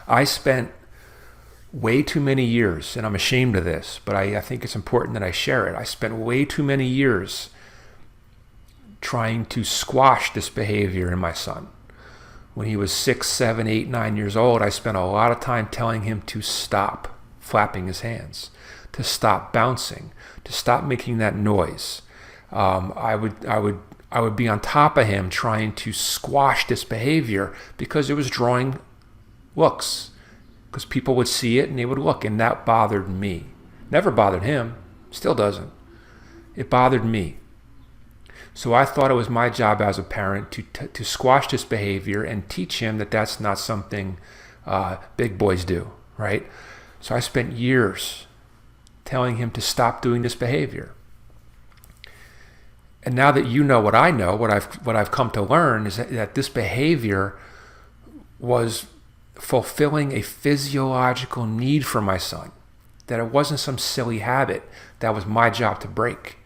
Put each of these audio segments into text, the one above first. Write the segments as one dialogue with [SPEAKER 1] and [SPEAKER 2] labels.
[SPEAKER 1] I spent way too many years, and I'm ashamed of this, but I think it's important that I share it. I spent way too many years trying to squash this behavior in my son. When he was 6, 7, 8, 9 years old, I spent a lot of time telling him to stop flapping his hands, to stop bouncing, to stop making that noise. I would be on top of him trying to squash this behavior because it was drawing looks. Because people would see it and they would look, and that bothered me. Never bothered him, still doesn't. It bothered me. So I thought it was my job as a parent to squash this behavior and teach him that that's not something big boys do, right? So I spent years telling him to stop doing this behavior. And now that you know, what I've come to learn is that this behavior was fulfilling a physiological need for my son, that it wasn't some silly habit that was my job to break.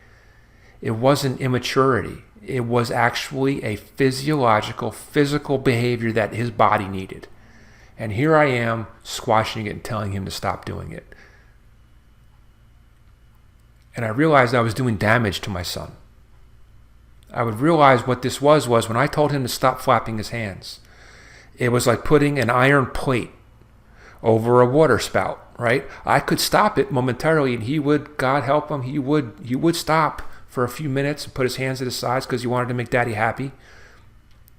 [SPEAKER 1] It wasn't immaturity. It was actually a physical behavior that his body needed. And here I am squashing it and telling him to stop doing it. And I realized I was doing damage to my son. I would realize what this was when I told him to stop flapping his hands. It was like putting an iron plate over a water spout, right? I could stop it momentarily, and he would, God help him, he would stop for a few minutes and put his hands at his sides because he wanted to make daddy happy.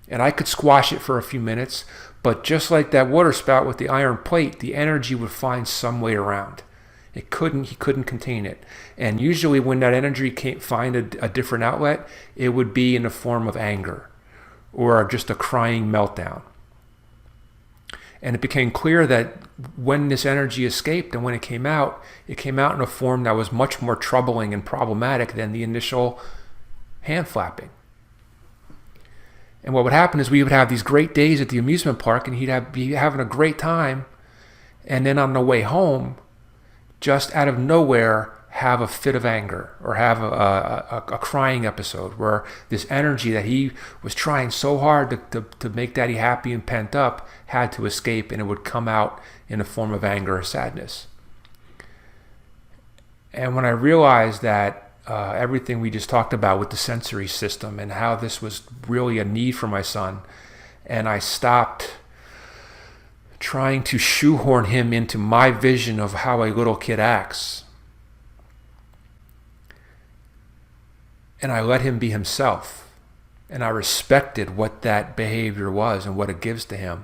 [SPEAKER 1] And I could squash it for a few minutes, but just like that water spout with the iron plate, the energy would find some way around. He couldn't contain it. And usually when that energy can't find a different outlet, it would be in the form of anger or just a crying meltdown. And it became clear that when this energy escaped and when it came out in a form that was much more troubling and problematic than the initial hand flapping. And what would happen is we would have these great days at the amusement park, and he'd be having a great time, and then on the way home, just out of nowhere, have a fit of anger or have a crying episode where this energy that he was trying so hard to make daddy happy and pent up had to escape, and it would come out in a form of anger or sadness. And when I realized that everything we just talked about with the sensory system and how this was really a need for my son, and I stopped trying to shoehorn him into my vision of how a little kid acts, and I let him be himself, and I respected what that behavior was and what it gives to him.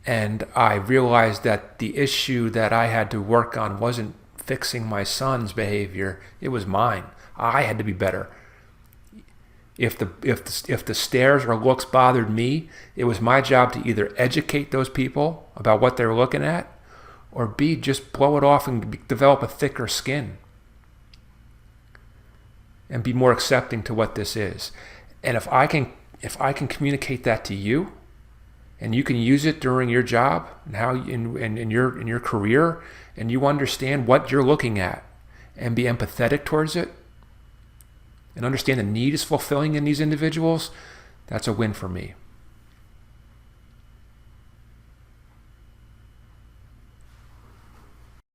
[SPEAKER 1] And I realized that the issue that I had to work on wasn't fixing my son's behavior, it was mine. I had to be better. If the stares or looks bothered me, it was my job to either educate those people about what they were looking at, or B, just blow it off and develop a thicker skin and be more accepting to what this is. And if I can communicate that to you, and you can use it during your job and how in your career, and you understand what you're looking at and be empathetic towards it and understand the need is fulfilling in these individuals, that's a win for me.